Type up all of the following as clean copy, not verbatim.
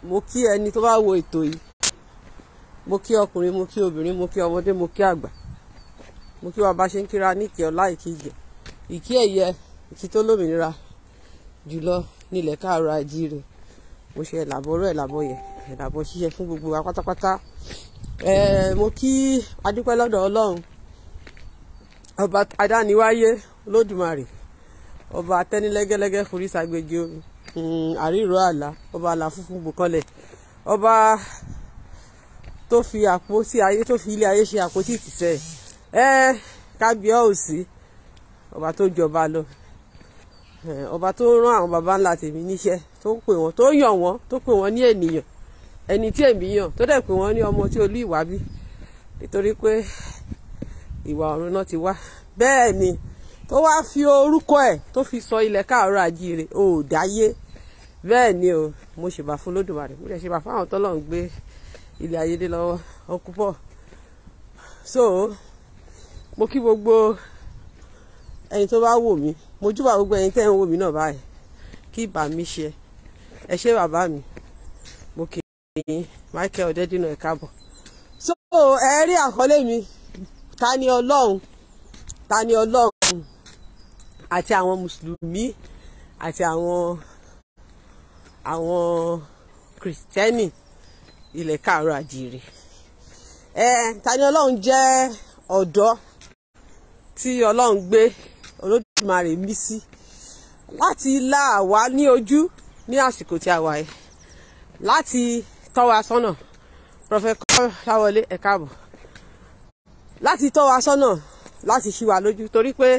mo kí ẹni tó bá wo ètò yìí, mo kí ọkùnrin, mo kí obìnrin, mo kí ọmọdé, mo kí àgbà, mo kí wa bá ṣe ń kíra ní ìkí ọlá, ìkí ìjẹ, ìkí ẹ̀yẹ, ìkí tó lómìnira jùlọ nílẹ̀ káàárọ̀ oòjíire. Mo ṣe ẹ̀làbọ̀rọ̀ ẹ̀làbọ̀yẹ ẹ̀làbọ̀ ṣíṣe fún gbogbo wa pátápátá. Mo kí adúpẹ́ lọ́dọ̀ Ọlọ́run ọba adániwáyé Olódùmarè, ọba atẹ́nilẹ́gẹ́lẹ́gẹ́ forí sàgbéjì omi, àríró àlá, ọba àlà funfun bùkọ́lẹ̀, ọba tó fi àpótí ayé, tó fi ilé ayé ṣe àpótí ìtìsẹ̀. Kábíyèsí, ọba tó jọba lọ, ọba tó rán àwọn baba ńlá tèmi níṣẹ́, tó ń pè wọ́n, tó yàn wọ́n, tó pè wọ́n ní ènìyàn, ẹni tí èmi yàn, tó dẹ̀ pè wọ́n ní ọmọ tí olú ìwà bí, nítorí pé ìwà ọ̀run náà ti wá. Bẹ́ẹ̀ ni tó wá fi orúkọ ẹ̀ tó fi sọ ilẹ̀ káàárọ̀ oòjíire ò dáyé. Bẹ́ẹ̀ ni o, mo ṣèbà fún Olódùmarè, mo dẹ̀ ṣèbà fún àwọn tọ́lọ́run gbé ilé ayé dé lọ́wọ́ ọkú pọ̀. So mo kí gbogbo ẹni tó bá wò mí, mo júbà gbogbo ẹni tẹ́ ń wò mí náà báyìí, kí ìbà mi ṣe ẹ ṣé bàbá mi, mo kì í Michael Ọ̀dẹ́dínà ẹ káàbọ̀. So ẹ rí àkọlé mi, TaniOlohun, TaniOlohun, àti àwọn mùsùlùmí àti àwọn kìrìsìtẹ́nì ilẹ̀ káàárọ̀ oòjíire. TaniOlohun jẹ́ ọ̀dọ́ tí Ọlọ́run gbé Olódùmarè mí sí láti là wá ní ojú ní àsìkò tí a wà yìí, láti tọ́ wa sọ́nà. Prophet Láwọlé ẹ káàbọ̀. Láti tọ́ wa sọ́nà, láti ṣí wa lójú, torí pé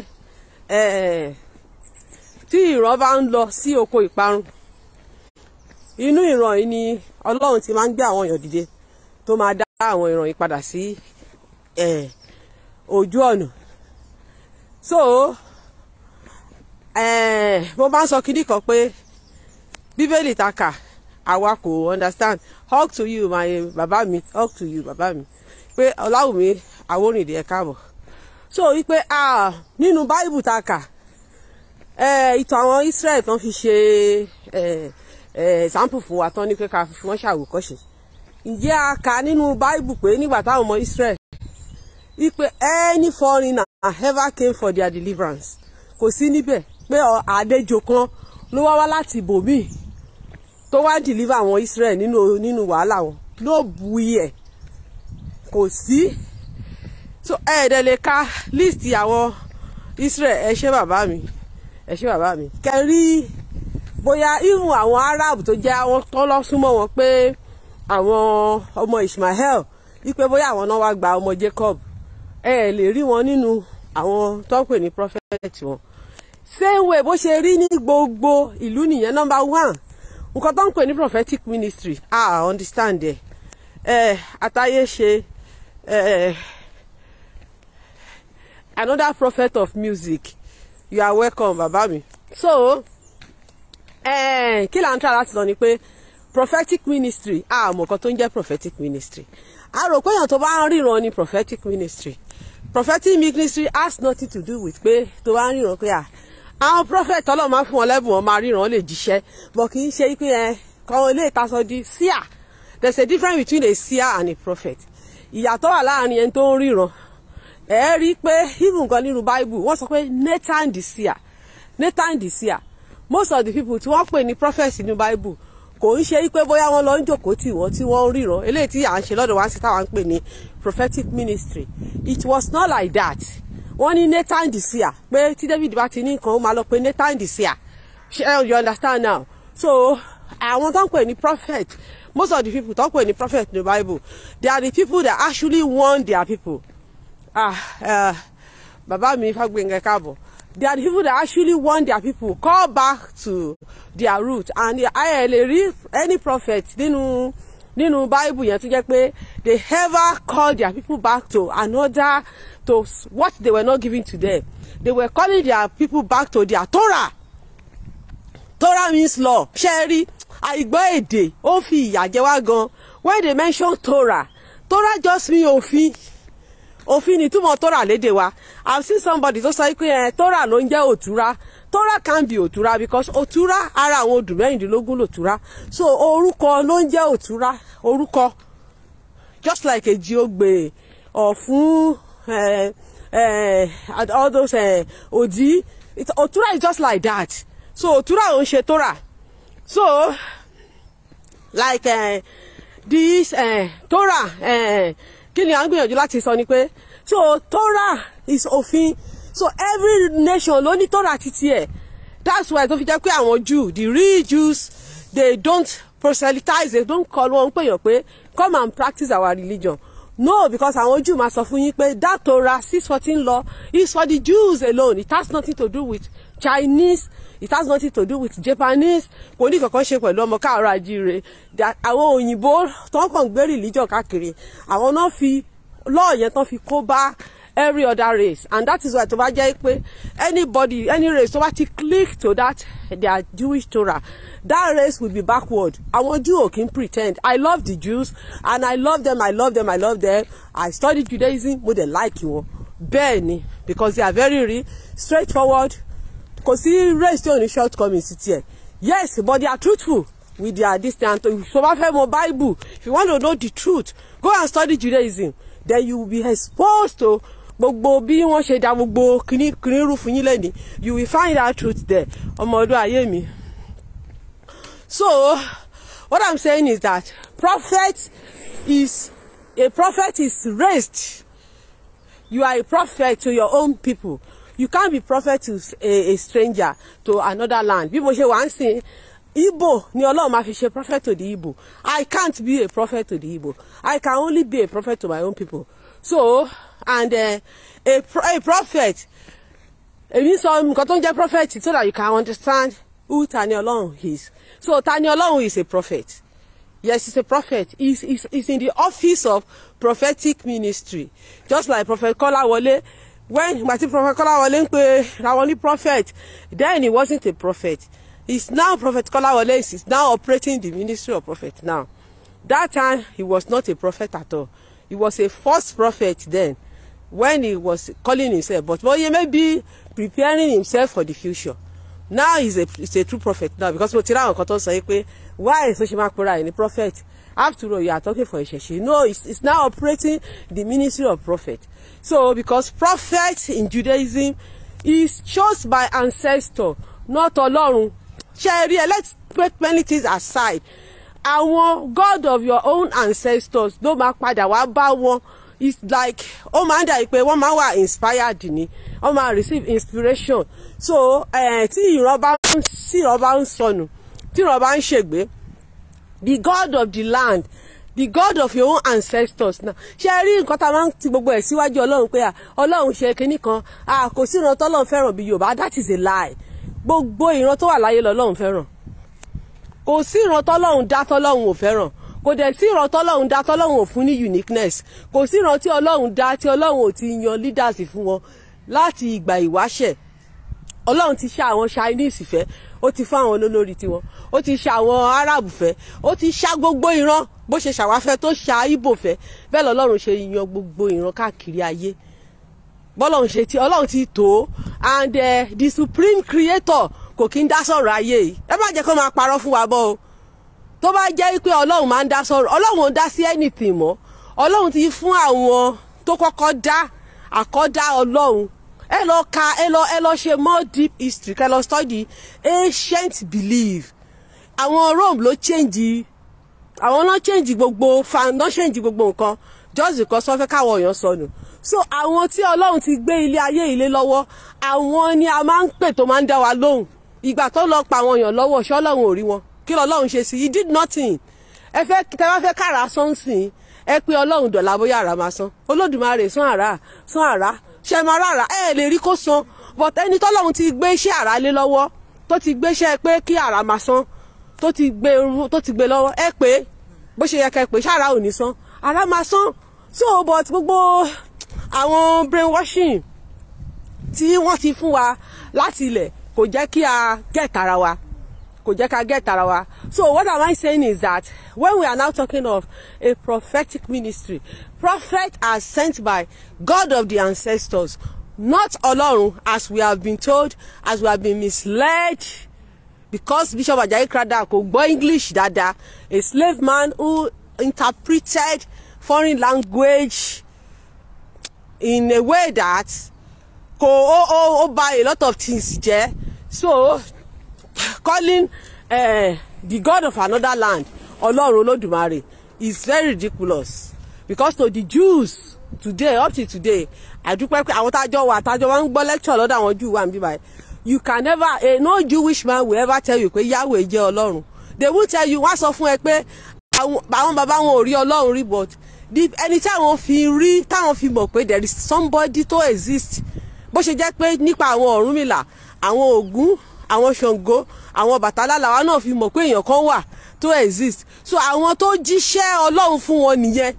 tí ìran bá ń lọ sí oko ìparun, inú ìran yìí ni Ọlọ́run ti máa ń gbé àwọn èèyàn dìde tó máa dá àwọn ìran yìí padà sí ojú ọ̀nà. So mo bá ń sọ kíní kan pé bíbélì ta kà àwa kò understand. Hug to you my bàbá mi, hug to you bàbá mi, pé Ọláwùmí Awórìndé ẹ káàbọ̀. So wípé nínú báìbù ta kà, ìtàn àwọn Israel tán fi ṣe sample fún wa tán ní pé ká fi wọ́n ṣàwòkọ́ṣe. Ǹjẹ́ a kà nínú báìbù pé nígbà táwọn ọmọ Israel wípé any foreigner ever came for their deliverance, kò sí níbẹ̀ pé àlejò kan ló wá láti ibòmíì tó wá deliver àwọn Israel nínú wàhálà wọn, ló bu iyẹ̀, kò sí. So ẹ̀ẹ́dẹ̀ lè ka list àwọn Israel, ẹ ṣé bàbá mi, ẹ ṣé bàbá mi, kẹrí bóyá even àwọn Arab tó jẹ́ àwọn tó lọ súnmọ́ wọn pé àwọn ọmọ Ishmael wípé bóyá àwọn náà wá gba ọmọ Jacob, ẹ lè rí wọn nínú àwọn tó ń pè ní prophet wọn. Same way bó ṣe rí ní gbogbo ìlú nìyẹn. Number one, nǹkan tó ń pè ní prophetic ministry, understand àtàyè ṣe another prophet of music, you are welcome bàbá mi. So kí là ń try láti sọ ni pé prophetic ministry, mọ̀ nǹkan tó ń jẹ́ prophetic ministry. A rò pé èèyàn tó bá ń ríran ni prophetic ministry. Prophetic ministry has nothing to do with pé tó bá ń ríran pé àwọn prophet Ọlọ́run máa ń fún wọn lẹ́bùn, wọn máa ríran, lè jíṣẹ́, bọ̀ kì í ṣe pé kan ilé ìtasọ di seer. There's a difference between a seer and a prophet. Ìyàtọ̀ wà láàrin ẹni tó ń ríran. Ẹ rí pé even gan nínú Bible wọ́n sọ pé Nathan the seer, Nathan the seer. Most of the people tí wọ́n pè ní prophets nínú Bible kò ń ṣe pé bóyá wọ́n lọ ń jókòó tí wọ́n ń ríran. Eléyìí tí à ń ṣe lọ́dọ̀ wá sí táwa ń pè ní prophetic ministry. It was not like that. Wọ́n ní Nathan the seer, pé tí David bá ti ní nǹkan ó máa lọ pé Nathan the seer. You understand now? So àwọn tó ń pè ní prophet, most of the people tó ń pè ní prophet in the Bible, they are the people that actually warn their people. Bàbá mi Fágbénga káàbọ̀. They are the people that actually want their people call back to their root. And I read any prophet nínú Bible yẹn tó jẹ́ pé they ever call their people back to another, to what they were not giving to them. They were calling their people back to their Torah. Torah means law. Ṣẹ́rí àìgbọ́ èdè ó fi ìyà jẹ wá gan. When they mention Torah, Torah just mean òfin. Òfin ni túmọ̀ Torah lédè wa. I've seen somebody tó sọ pé Torah ló ń jẹ́ òtúrá. Torah can be Otura because Otura ara àwọn odù mẹ́rìndínlógún l'Otura. So orúkọ ló ń jẹ́ Otura, orúkọ. Just like a Jiogbe or fún all those Odi. Otura is just like that. So Otura ò ń ṣe Torah. So like this Torah kí ni à ń gbìyànjú láti sọ ni pé so Torah is òfin. So every nation ló ní Torah títí ẹ̀. That's why tó fi jẹ́ pé àwọn Jew, the real Jews, they don't proselytize, they don't call wọn pé yàn pé come and practice our religion. No, because àwọn Jew máa sọ fún yín pé that Torah 614 law is for the Jews alone. It has nothing to do with Chinese. It has nothing to do with Japanese. Kò ní kankan ṣe pẹ̀lú ọmọ káàárọ̀ oòjíire. Àwọn òyìnbó tó ń kàn gbé religion káàkiri. Àwọn náà fi law yẹn tán fi kó bá every other race, and that is why tó bá jẹ́ pé anybody, any race tó bá ti click to that their Jewish Torah, that race will be backward. Àwọn Jew ò kí n pretend. I love the Jews and I love them. I studied Judaism, mo dẹ̀ like wọn. Bẹ́ẹ̀ ni, because they are very real, straightforward. Kò sí race tí ò ní shortcomings tiẹ̀. Yes, but they are truthful with their distance. So bá fẹ́ mọ̀ Bible, if you want to know the truth, go and study Judaism. Then you will be exposed to gbogbo bí wọ́n ṣe dá gbogbo kìnìún fún yín lẹ́ni. You will find that truth there. Ọmọ ọdún ayé mi. So what I'm saying is that a prophet is raised. You are a prophet to your own people. You can't be prophet to a stranger, to another land. Bí mo ṣe wá ń sìn, Igbo ni Ọlọ́run máa fi ṣe prophet to the Igbo. I can't be a prophet to the Igbo. I can only be a prophet to my own people. So, and a prophet, èmi sọ nǹkan tó ń jẹ́ prophet so that you can understand who TaniOlohun is. So TaniOlohun is a prophet. Yes, he's a prophet. He's in the office of prophetic ministry. Just like Prophet Kolawole. When Prophet Kolawole ń pe Rawoni prophet, then he wasn't a prophet. He's now Prophet Kolawole is now operating the ministry of prophet now. That time he was not a prophet at all. He was a false prophet then when he was calling himself, but he may be preparing himself for the future. Now he's a true prophet now, because why so she mark any prophet? After all, you are talking for a sheshi. No, it's now operating the ministry of prophet. So because prophet in Judaism is chosen by ancestor, not Ọlọ́run. Let's put many things aside. Àwọn God of your own ancestors ló máa padà wá bá wọn. It's like ó máa ń dà pé wọ́n máa wà inspired ni, wọ́n máa receive inspiration. So tí ìran bá ń sọnù, tí ìran bá ń ṣègbé, the God of the land, the God of your own ancestors now. Ṣé rí nǹkan tá a máa ń ti gbogbo ẹ̀ síwájú Ọlọ́run pé Ọlọ́run ṣe kinní kan, kò sí ìran tọ́lọ́run fẹ́ràn bí Yorùbá. That is a lie. Gbogbo ìran tó wà láyé lọ́lọ́run fẹ́ràn. Kò sí ìran tọ́lọ́run dá tọ́lọ́run ò fẹ́ràn. Kò dẹ̀ sí ìran tọ́lọ́run dá tọ́lọ́run ò fún ní uniqueness. Kò sí ìran tí Ọlọ́run dá tí Ọlọ́run ò ti yan leaders fún wọn láti ìgbà ìwáṣẹ̀. Ọlọ́run ti ṣá àwọn Chinese fẹ́, ó ti fún àwọn olórí tiwọn, ó ti ṣá àwọn Arab fẹ́, ó ti ṣá gbogbo ìran bó ṣe ṣàwáfẹ́ tó ṣá Igbo fẹ́. Bẹ́ẹ̀ lọ́lọ́run ṣe yan gbogbo ìran káàkiri ayé. Ọlọ́run ti tó, and the supreme creator kò kí ń dá sọ̀rọ̀ ayé yìí. Ẹ má jẹ́ kó máa parọ́ fún wa bọ́ o. Tó bá jẹ́ pé Ọlọ́run máa ń dá sọ̀rọ̀, Ọlọ́run ò dá sí anything mọ́. Ọlọ́run ti fún àwọn tó kọ́kọ́ dá àkọ́dá Ọlọ́run. Ẹ lọ ṣe more deep history, kẹ́ lọ study ancient belief. Àwọn Rome ló change gbogbo nǹkan just because wọ́n fẹ́ káwọn èèyàn sọnù. So àwọn tí Ọlọ́run ti gbé ilé ayé ilé lọ́wọ́, àwọn ni a máa ń pè tó máa ń dá wa lóhùn. Ìgbà tó lọ pa àwọn èèyàn lọ́wọ́, ṣé Ọlọ́run ò rí wọn? Kí lọ́lọ́run ṣe sí? He did nothing. Tẹ́ bá fẹ́ kára sọ́nsìn, ẹ pé Ọlọ́run dọ̀là bóyá àrà máa san. Olódùmarè sán àrà. Ṣé máa rárá? Ẹ lè rí kó san. But ẹni tọ́lọ́run ti gbé iṣẹ́ àrà lé lọ́wọ́, tó ti gbé iṣẹ́ pé kí àrà máa san, tó ti gbé lọ́wọ́, ẹ pé bó ṣe yẹ kẹ́ pé ṣáàrà ò ní san, àrà máa san. So but gbogbo àwọn brainwashing tí wọ́n ti fún wa láti ilẹ̀ kò jẹ́ kí a get ara wa. So what am I saying is that when we are now talking of a prophetic ministry, prophets are sent by God of the ancestors. not Ọlọ́run, as we have been told, as we have been misled, because Bishop Ajayi Crowther kò gbọ́ English dáadáa, a slave man who interpreted foreign language in a way that kò buy a lot of things jẹ́. So calling the God of another land Ọlọ́run Olódùmarè is very ridiculous, because to the Jews today, up to today, I do pé àwọn tájọ́ wà ń gbọ́ lecture lọ́dọ̀ àwọn Jew wà níbí báyìí. You can never, no Jewish man will ever tell you pé Yahweh jẹ́ Ọlọ́run. They will tell you, wọ́n sọ fún ẹ pé àwọn bàbá wọn ò rí Ọlọ́run rí, but ẹni tí àwọn fi rí, táwọn fi mọ̀ pé there is somebody to exist. Bó ṣe jẹ́ pé nípa àwọn Ọ̀rúnmìlà, àwọn Ògún, àwọn Ṣàngó, àwọn Bàtálá làwa náà fi mọ̀ pé èèyàn kan wà to exist. So àwọn tó jíṣẹ́ Ọlọ́run fún wọn nìyẹn.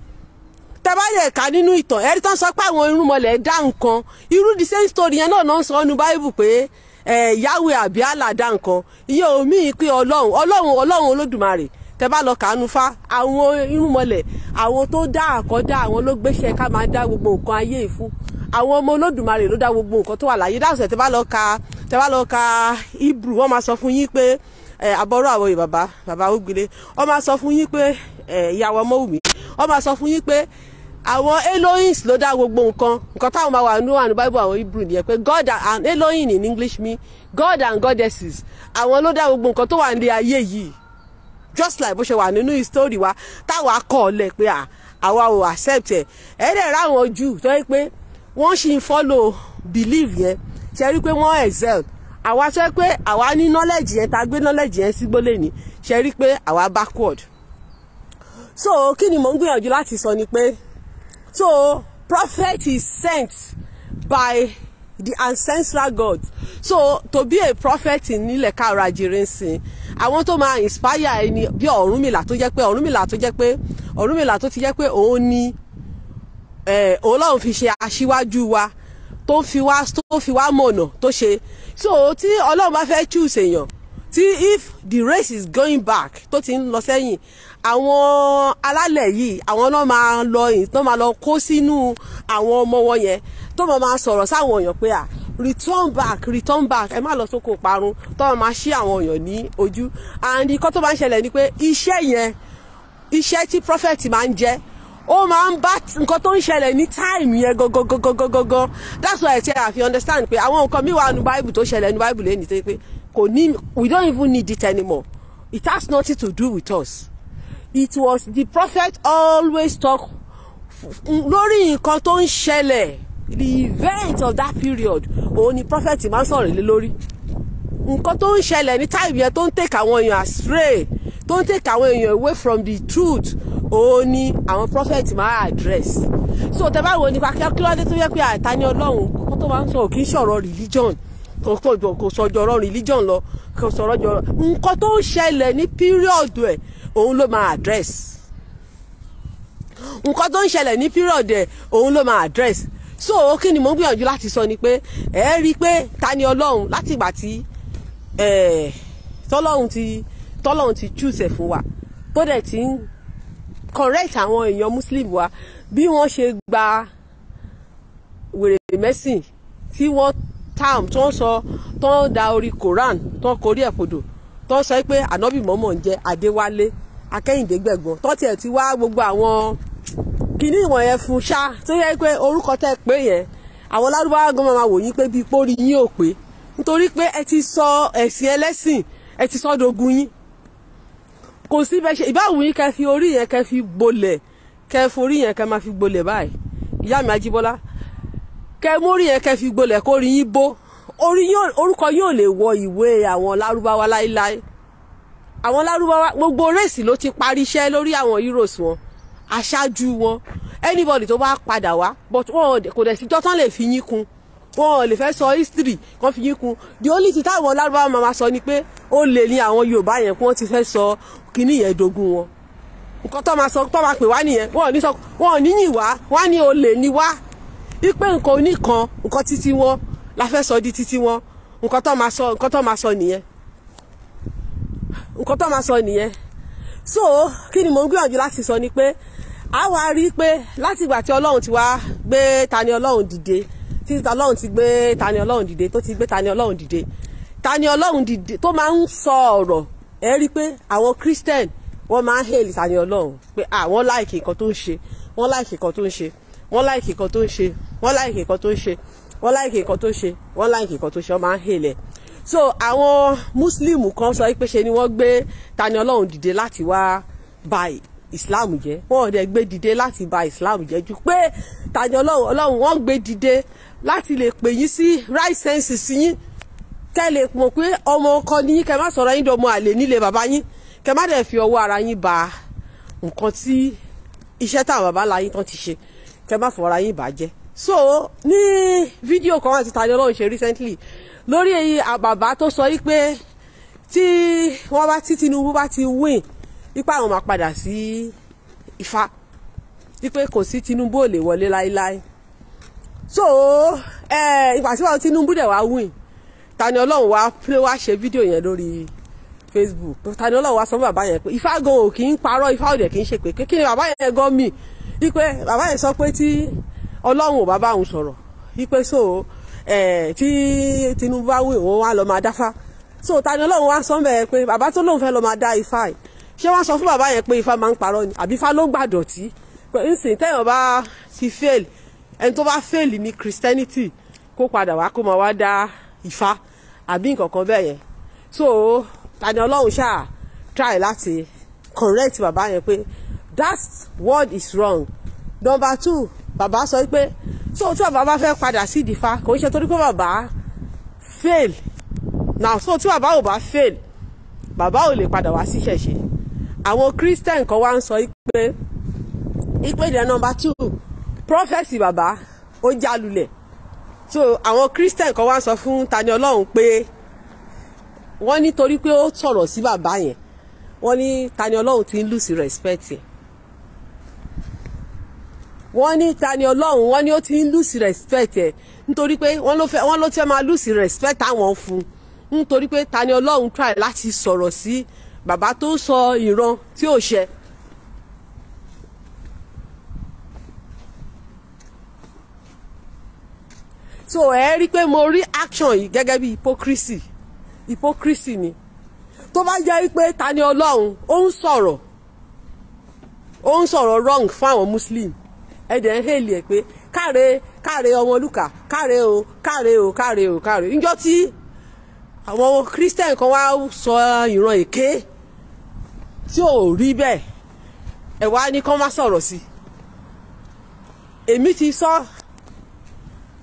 Tẹ́bá yẹ ká nínú ìtàn, ẹ̀rí tán sọ pé àwọn irúnmọlẹ̀ dá nǹkan. Irú the same story yẹn náà ń sọ nínú Bible pé Yahweh àbí Allah dá nǹkan. Iye omi pé Ọlọ́run Olódùmarè. Tẹ́bá lọ kàánú fá, àwọn irúnmọlẹ̀, àwọn tó dá àkọ́dá, àwọn ló gbéṣẹ́ ká máa dá gbogbo nǹkan ayé ìfún. Àwọn ọmọ Olódùmarè ló dá gbogbo nǹkan tó wà láyé. Dáhùn tẹ́bá lọ ka Hebrew, wọ́n máa sọ fún yín pé àbọ̀rọ̀ àwọn bàbá Ògbìlé, wọ́n máa sọ fún yín pé ìyàwó Ọmọwùmí, wọ́n máa sọ fún yín pé àwọn Elohim ló dá gbogbo nǹkan táwọn máa wà nínú àánú Bible àwọn Hebrew nìyẹn pé God and Elohim in English mean God and goddesses. Àwọn ló dá gbogbo nǹkan tó wà ní ayé yìí, just like bó ṣe wà nínú history wa táwa kọ̀ lẹ̀ pé àwa ò accept ẹ̀. Ẹ̀ẹ́dẹ̀ ráwọn Jew tó yẹ pé wọ́n ṣì ń follow belief yẹn, ṣe rí pé wọ́n excel. Àwa sọ pé àwa ní knowledge yẹn, tá gbé knowledge yẹn sí gbólé ni, ṣe rí pé àwa backward. So kí ni mò ń gbìyànjú láti sọ ni pé, so prophet is sent by the ancestral God. So to be a prophet in nílẹ̀ káàrọ̀ àjíire ń sìn, àwọn tó máa inspire ẹni bí Ọ̀rúnmìlà tó ti jẹ́ pé òun ni Ọlọ́run fi ṣe aṣíwájú wa, tó fi wá mọ̀nà tó ṣe. So tí Ọlọ́run bá fẹ́ choose èèyàn, tí if the race is going back tó ti ń lọ sẹ́yìn, àwọn alálẹ̀ yìí àwọn náà máa lọ kó sínú àwọn ọmọ wọn yẹn, tó máa sọ̀rọ̀ sáwọn èèyàn pé return back, ẹ má lọ sóko parun, tó máa ṣí àwọn èèyàn ní ojú. And nǹkan tó máa ń ṣẹlẹ̀ ni pé iṣẹ́ tí prophet máa ń jẹ́, ó máa ń bá nǹkan tó ń ṣẹlẹ̀ ní time yẹn gangan. That's why I say I understand pé àwọn nǹkan mi wà nínú Bible tó ṣẹlẹ̀ nínú Bible lẹ́yìn tó yẹ pé we don't even need it anymore. It has nothing to do with us. It was the prophet always talk lórí nǹkan tó ń ṣẹlẹ̀, the event of that period. Òun ni prophet máa ń sọ̀rọ̀ lé lórí nǹkan tó ń ṣẹlẹ̀ ní time yẹn, tó ń take àwọn èèyàn astray, tó ń take àwọn èèyàn away from the truth. Òun ni àwọn prophet máa address. So tẹ́ bá wo nípa kí ló dé tó yẹ pé TaniOlohun kó tó máa ń sọ kì í ṣọ̀rọ̀ religion, kò sọ̀rọ̀ religion lọ, kò sọ̀rọ̀ nǹkan tó ń ṣẹlẹ̀ ní period ẹ̀, òun ló máa address. Nǹkan tó ń ṣẹlẹ̀ ní period ẹ̀, òun ló máa address. So kí ni mo ń gbìyànjú láti sọ ni pé ẹ rí i pé TaniOlohun láti ìgbà tí tọ́lọ́hun ti choose ẹ̀ fún wa, tó dẹ̀ ti ń correct àwọn èèyàn Muslim wa bí wọ́n ṣe gba wèrè mẹ́sìn tí wọ́n tó ń da orí Quran, tó ń korí ẹ̀kodò, tó ń sọ pé ànábì mọ́mọ́ ń jẹ́ Adéwálé Akẹ́yìndé Gbẹ̀gbọ́n, tó tiẹ̀ ti wá gbogbo àwọn kìíní ìwọ̀n yẹn fún ṣá, tó yẹ pé orúkọ tẹ́ pé yẹn àwọn Lárúbáwá gan máa wò yín pé bíi pórí yín ò pé, nítorí pé ẹ ti sọ ẹ̀sìn ẹlẹ́sìn, ẹ ti sọ dogun yín. Kò sí bẹ́ẹ̀ ṣe ìbáwò yín kẹ́ fi orí yẹn kẹ́ fi gbolẹ̀, kẹ́ forí yẹn kẹ́ máa fi gbolẹ̀ báyìí. Ìyá mi Ajíbọ́lá, kẹ́ mórí yẹn kẹ́ fi gbolẹ̀ kó rí yín bó, orúkọ yóò lè wọ ìwé àwọn Lárúbáwá láíláí. Àwọn Lárúbáwá gbogbo rẹ́ẹ̀sì ló ti parí iṣẹ́ lórí àwọn heroes wọn, aṣáájú wọn, anybody tó bá padà wá, but wọn kò dẹ̀ sí jọ́tán lè fi yín kún, wọn lè fẹ́ sọ history kan fi yín kún. The only thing táwọn Lárúbáwá máa sọ ni pé ó lè ní àwọn Yorùbá yẹn kí wọ́n ti fẹ́ sọ kíní yẹn dogun wọn. Nǹkan tó máa sọ, tó máa pè wá nìyẹn, wọn ò ní yìn wá, wọ́n á ní olè ní wá, wípé nǹkan oníkan, nǹkan títí wọn la fẹ́ sọ di títí wọn. Nǹkan tó máa sọ nìyẹn. So kí ni mò ń gbìyànjú láti sọ ni pé a wá rí pé láti ìgbà tí Ọlọ́run ti wá gbé TaniOlohun dìde, tí Ọlọ́run ti gbé TaniOlohun dìde tó ti gbé TaniOlohun dìde TaniOlohun dìde tó máa ń sọ ọ̀rọ̀ ẹ rí pé àwọn Christian wọ́n máa ń hail TaniOlohun pé wọ́n láìkì nǹkan tó ń ṣe wọ́n láìkì nǹkan tó ń ṣe wọ́n láìkì nǹkan tó ń ṣe wọ́n láìkì nǹkan tó ń ṣe wọ́n láìkì nǹkan tó ń ṣe wọ́n láìkì nǹkan tó ń ṣe wọ́n máa ń hail ẹ̀. So àwọn Muslim kan sọ pé ṣe ni wọ́n gbé TaniOlohun dìde láti wá ba Islam jẹ́ wọ́n ò dẹ̀ gbé dìde láti ba Islam jẹ́ ju pé TaniOlohun wọ́n gbé dìde láti lè pè yín sí right senses yín kẹ́ lè mọ̀ pé ọmọ ọkọ ni yín kẹ́ má sọ̀rọ̀ yín dọmọ àlè nílé bàbá yín kẹ́ má dẹ̀ fi ọwọ́ ara yín ba nǹkan tí iṣẹ́ táwọn bàbá la yín tán ti ṣe kẹ́ má fọwọ́ ara yín bàjẹ́. So ní fídíò kan àti TaniOlohun ṣe recently lórí bàbá tó sọ pé tí Tinubu bá ti win ipa àwọn máa padà sí Ifá wípé kò sí Tinubu ò lè wọlé láíláí. So ìgbà tí wọ́n Tinubu dẹ̀ wá win TaniOlohun wá ṣe fídíò yẹn lórí Facebook TaniOlohun wá sọ fún bàbá yẹn pé Ifá gan ò kì í parọ́ Ifá ò dẹ̀ kì í ṣe pé kí ni bàbá yẹn gan mì wípé bàbá yẹn sọ pé tí Ọlọ́run ò bá bá òun sọ̀rọ̀ wípé so tí Tinubu bá win òun wá lọ máa dáfá. So TaniOlohun wá sọ bẹ́ẹ̀ pé bàbá tó lóun fẹ́ lọ máa dá Ifá yìí ṣé wọ́n sọ fún bàbá yẹn pé Ifá máa ń parọ́ ni àbí Ifá ló gbàdọ̀tí pé nsìn tẹ́yàn bá ti fail ẹni tó bá fail ní Christianity kó padà wá kó máa wá dá Ifá àbí nǹkan kan bẹ́ẹ̀ yẹn. So TaniOlohun ṣáà try láti correct bàbá yẹn pé that word is wrong. Number 2 bàbá sọ pé so tí bàbá bá fẹ́ padà sí ìdìfá kò ń ṣe torí pé bàbá fail now so tí bàbá ò bá fail bàbá ò lè padà wá sí ṣẹ̀ṣẹ̀. Àwọn Christian kan wá ń sọ pé ìpèdè number 2 prophecy bàbá ó jálulẹ̀. So àwọn Christian kan wá ń sọ fún TaniOlohun pé wọ́n nítorí pé ó sọ̀rọ̀ sí bàbá yẹn wọ́n ní TaniOlohun ti ń lose respect yẹn wọ́n ní TaniOlohun wọ́n ní ó ti ń lose respect ẹ̀ nítorí pé wọ́n ló fẹ́ máa lose respect àwọn fún nítorí pé TaniOlohun try láti sọ̀rọ̀ sí bàbá tó sọ ìran tí ò ṣẹ. So ẹ rí pé mo rí action yìí gẹ́gẹ́ bí hypocrisy ni tó bá jẹ́ pé TaniOlohun ó ń sọ̀rọ̀ wrong fún àwọn Muslim ẹ̀dẹ̀ ń hèlì ẹ̀ pé káre ọmọlúkà káre o níjọ́ tí àwọn Christian kan wá sọ ìran èké tí ò rí bẹ́ẹ̀ ẹ̀ wá ní kán má sọ̀rọ̀ sí èmi ti sọ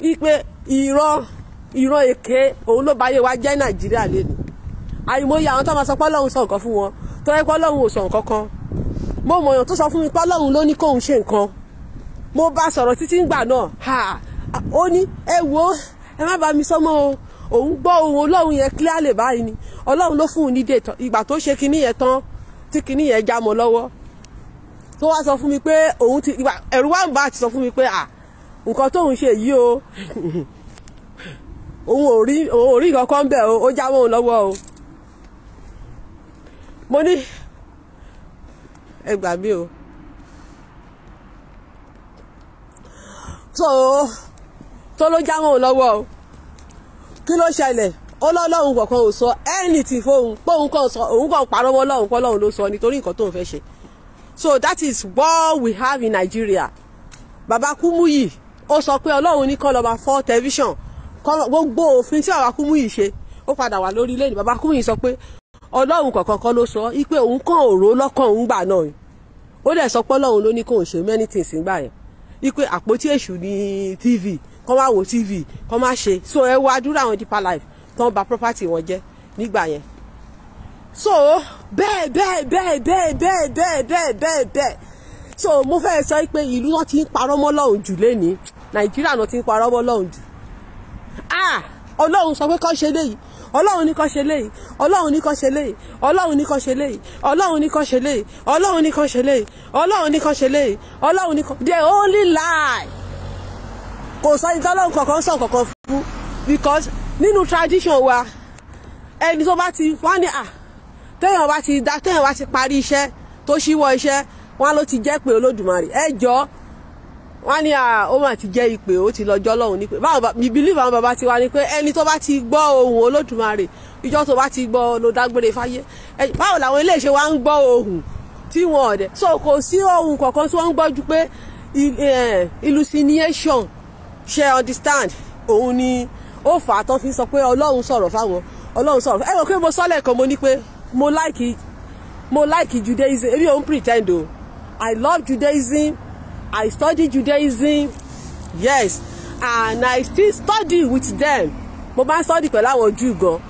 wípé ìran èké òun ló báyé wa jẹ́ Nàìjíríà lẹ́nu àìmọye àwọn tó máa sọ pé Ọlọ́run sọ nǹkan fún wọn tó yẹ pé Ọlọ́run ò sọ nǹkan kan mo mọ̀yàn tó sọ fún mi pé Ọlọ́run ló ní kóun ṣe nǹkan mo bá sọ̀rọ̀ títí ńgbà náà ó ní ẹ wo ẹ má bá mi sọmọ o òun gbọ́ ohun Ọlọ́run yẹn clearly báyìí ni Ọlọ́run ló fún un ní date ìgbà tó ṣe kinní yẹn tán tí kinní yẹn já mọ́ lọ́wọ́ tó wá sọ fún mi pé òun ti ẹ̀rù wá ń bá ti sọ fún mi pé nǹkan tóun ṣe yìí o òun ò rí nǹkan kan bẹ́ẹ̀ ó já mọ́ òun lọ́wọ́ o mo ní ẹ gbà mí o. tó ló já mọ́ òun lọ́wọ́ o kí ló ṣẹlẹ̀ Ọlọ́run kọ̀ọ̀kan ò sọ anything fóun pé òun kàn sọ òun kàn parọ́ mọ́ Ọlọ́run pé Ọlọ́run ló sọ nítorí nǹkan tóun fẹ́ ṣe. So that is what we have in Nigeria. Baba Kumuyi ó sọ pé Ọlọ́run ní kán lọ máa fọ́ tẹlifíṣàn gbogbo òfin tí Baba Kumuyi ṣe ó padà wà lórí ilé ní Baba Kumuyi sọ pé Ọlọ́run kọ̀ọ̀kan kan ló sọ pé òun kàn òró lọ́kàn òun gbà náà ó dẹ̀ sọ pé Ọlọ́run ló ní kóun ṣe many things nígbà yẹn wípé àpótí èṣù ní TV kán máa wo TV kán máa ṣe so ẹ wo àdúrà àwọn Deeper Life tán bà property wọn jẹ́ nígbà yẹn. So bẹ́ẹ̀ so mo fẹ́ sọ pé ìlú wọn ti ń parọ́ mọ́ Ọlọ́run jù lẹ́ni Nàìjíríà náà ti ń parọ́ mọ́ Ọlọ́run jù. Ọlọ́run sọ pé kán ṣe léyìí Ọlọ́run ní kán ṣe léyìí Ọlọ́run ní kán ṣe léyìí Ọlọ́run ní kán ṣe léyìí Ọlọ́run ní kán ṣe léyìí Ọlọ́run ní kán ṣe léyìí Ọlọ́run ní kán ṣe léyìí Ọlọ́run ní kán they only lie. Kò sọ ìtọ́ Ọlọ́run kankan sọ kankan fún because nínú tradition wa ẹni tó bá ti wá ní téèyàn bá ti parí iṣẹ́ tó ṣíwọ́ iṣẹ́ wọn ló ti jẹ́ pé Olódùmarè ẹ jọ wọ́n ní ó mà ti jẹ́ ìpè ó ti lọ́jọ́ lọ́hùn ní pé báwo mi believe àwọn bàbá ti wá ní pé ẹni tó bá ti gbọ́ ohùn Olódùmarè ìjọ tó bá ti gbọ́ ló dágbére fáyé báwo làwọn ilé ìṣe wa ń gbọ́ ohùn tí wọ́n ọ̀dẹ̀ so kò sí ohùn kankan tí wọ́n ń gbọ́ ju pé hallucination ṣe understand òun ni ó fà á tán fi sọ pé Ọlọ́run sọ̀rọ̀ fáwọn Ọlọ́run sọ̀rọ̀ ẹ mọ̀ pé mo sọ lẹ́ẹ̀kan mo ní pé mo like Judaism èmi ò ń pretend o I love Judaism. I study Judaism, yes, and I still study with them. Mo máa ń study pẹ̀lú àwọn Jew gan.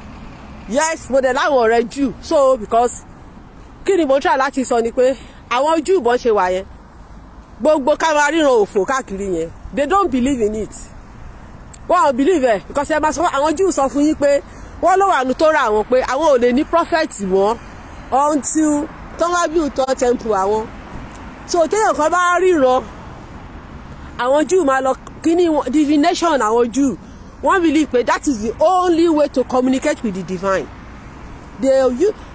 Yes, mo dẹ̀ láwọn ọ̀rẹ́ Jew. So because kí ni mo try láti sọ ni pé àwọn Jew bọ́n ṣe wà yẹn. Gbogbo ká máa ríran òfò káàkiri yẹn. They don't believe in it. Wọ́n ò believe ẹ̀ because ẹ máa sọ àwọn Jew sọ fún yín pé wọ́n ló wà nù tó ra àwọn pé àwọn ò lè ní prophet mọ́ until tó wá build tó temple àwọn. So téèyàn kan bá ríran àwọn Jew máa lọ kíní divination àwọn Jew wọ́n believe pé that is the only way to communicate with the divine.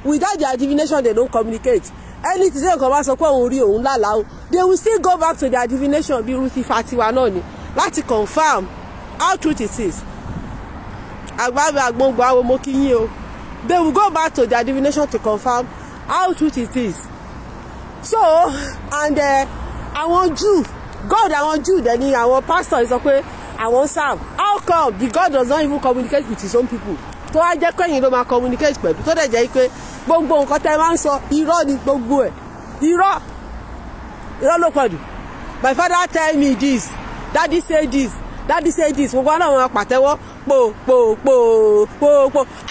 Without their divination they don't communicate. Anything téèyàn kan bá sọ pé òun rí òun lálàá they will still go back to their divination bí ruti fatiwa náà ni láti confirm how truth it is. Àgbàgbé àgbọ̀ngbọ̀ àwọn ọmọ kíyìn o they will go back to their divination to confirm how truth it is. So and àwọn Jew God àwọn Jew dẹ̀ ni àwọn pastor sọ pé àwọn serve how come the God does not even communicate with his own people tó wá jẹ́ pé ẹ̀yin ló máa communicate pẹ̀lú tó dẹ̀ jẹ́ pé gbogbo nǹkan tẹ́ máa ń sọ irọ́ ni gbogbo ẹ̀ irọ́ ló pọ̀ jù. My father tell me this daddy say this gbogbo àwọn pàtẹ́wọ́ pò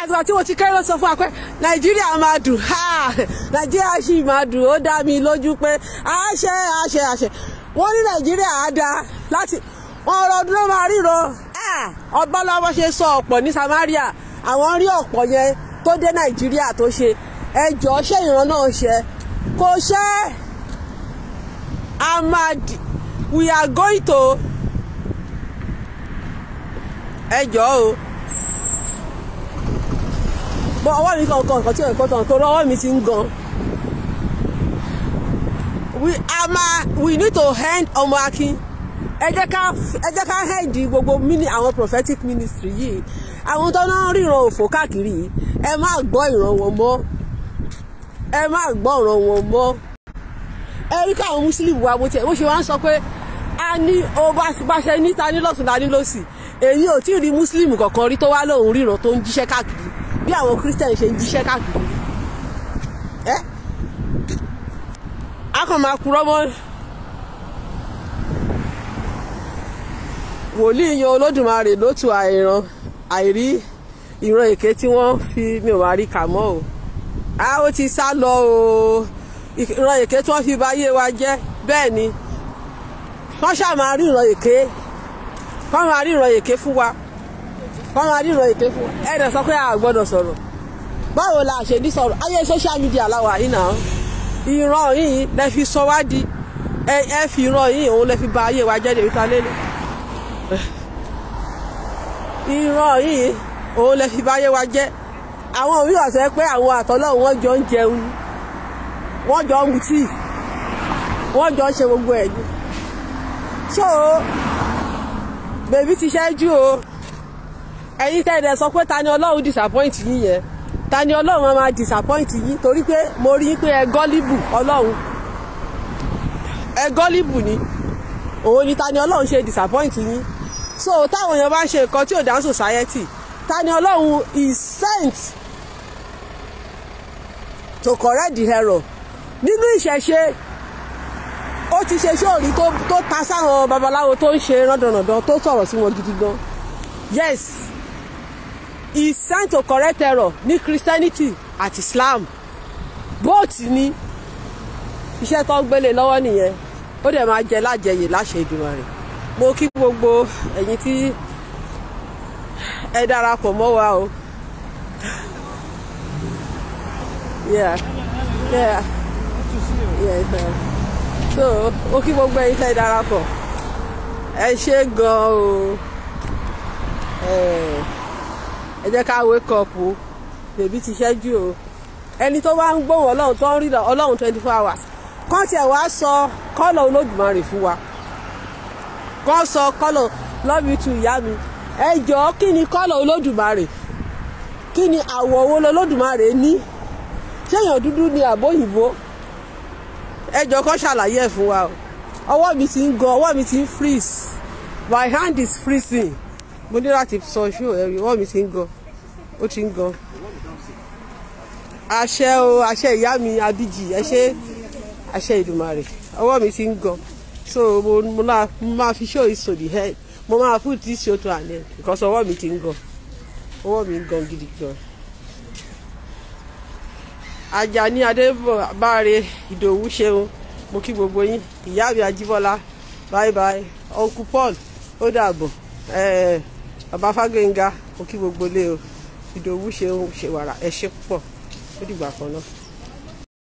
àgbà tí mo ti kẹ́rọ sọ fún wa pé Nàìjíríà máa dùn Nàìjíríà sì máa dùn ó dá mi lójú pé àṣẹ wọ́n ní Nàìjíríà á dá láti ọ̀rọ̀ ọdún ló máa ríro ọba lọ́wọ́ ṣe sọ ọ̀pọ̀ ní Samaria àwọn rí ọ̀pọ̀ yẹn tó dé Nàìjíríà tó ṣe ẹjọ́ ṣé ìran náà ṣe kò ṣe we are going to ẹjọ́ o bọ́ ọwọ́ mi kankan tí ẹ̀kọ́ tán tó rọwọ́ mi ti ń gan we need to end ọmọ akin ẹ jẹ́ ká end gbogbo àwọn prophetic ministry yìí àwọn tó náà ríran òfò káàkiri yìí ẹ má gbọ́ ìran wọn mọ́ ẹ rí káwọn muslim wa bó ṣe wá ń sọ pé a ní bá ṣe ní ta ní lọ́tún ta ní lọ́sì èyí ò tí ì rí muslim kankan rí tó wá lóhùn ríran tó ń jíṣẹ́ káàkiri bí àwọn christian ṣe ń jíṣẹ́ káàkiri a kàn máa kúrọ́ mọ́ wòlíì yan Olódùmarè ló tu àìrí ìran èké tí wọ́n fi mi ò máa rí kà mọ́ o ó ti sá lọ o ìran èké tí wọ́n fi bà ayé wa jẹ́ bẹ́ẹ̀ ni wọ́n ṣáà máa rí ìran èké wọ́n máa rí ìran èké fún wa ẹ̀rẹ̀ sọ pé a gbọ́dọ̀ sọ̀rọ̀ báwo la ṣe ní sọ̀rọ̀ ayé social media láwà yìí náà ìran yìí lẹ fi sọ wá di ẹ fi ìran yìí òun lẹ fi bà ayé wa jẹ́ lè wíta lélẹ̀ ìran yìí òun lẹ fi bà ayé wa jẹ́ àwọn òbí ọ̀sẹ̀ pé àwọn àtọ́lọ́ wọn jọ ń jẹun wọ́n jọ ń mutí wọ́n jọ ń ṣe gbogbo ẹ̀ ní so bèbí ti ṣẹ́jú o ẹ̀yin tẹ́lẹ̀ sọ pé TaniOlohun disappoint yín yẹn TaniOlohun máa disappoint yín torí pé mo rí pé ẹ gọ́líbù Ọlọ́run ẹ gọ́líbù ni òun ni TaniOlohun ṣe disappoint yín so táwọn èèyàn bá ń ṣe nǹkan tí ò dá society TaniOlohun is sent to correct the error nínú ìṣẹ̀ṣe ó ti ṣe sóòrí tó ta sáwọn babaláwo tó ń ṣe rọ́dọ̀nàdàn tó sọ̀rọ̀ sí wọn gidi gan yes he is sent to correct error ní Christianity àti Islam both ní iṣẹ́ tó ń gbélé lọ́wọ́ nìyẹn ó dẹ̀ máa jẹ lájẹyè láṣẹ Èdùmàrè mo kí gbogbo ẹ̀yin tí ẹ darapọ̀ mọ́ wa o yeah so ó kí gbogbo ẹ̀yin tí ẹ darapọ̀ ẹ ṣé gan o ẹ jẹ́ ká wake up o bèbí ti ṣẹ́jú o ẹni tó bá ń gbóhùn Ọlọ́run tó ń rí Ọlọ́run 24 hours kán tiẹ̀ wá sọ kọ́lọ̀ Olódùmarè fún wa kọ́ sọ kọ́lọ̀ love you too ìyá mi ẹ jọ̀ọ́ kí ni kọ́lọ̀ Olódùmarè kí ni àwọ̀ owó lọ́lọ́dùmarè ní ṣéyàn dúdú ni àbóyìnbó ẹ jọ̀ọ́ kó ṣàlàyé ẹ̀ fún wa o ọwọ́ mi ti ń gan ọwọ́ mi ti ń freeze my hand is freezing mo ní láti sọ ṣó ẹ̀rí ọwọ́ mi ti ń gan ó ti ń gan àṣẹ o àṣẹ ìyá mi abíjì ẹ ṣé àṣẹ Ìdùmarè ọwọ́ mi ti ń gan so mo máa fi show is to the head mo máa put this show to an end because ọwọ́ mi ti ń gan ọwọ́ mi ń gan gidi gan. Àjàní Adébáre Ìdòwú ṣeun mo kí gbogbo yín ìyá mi Ajíbọ́lá bye bye uncle Paul ó dàbọ̀ bàbá Fágbénga mo kí gbogbo lé o Ìdòwú ṣeun ṣèwàrà ẹ ṣé púpọ̀ ó dìgbà kan náà.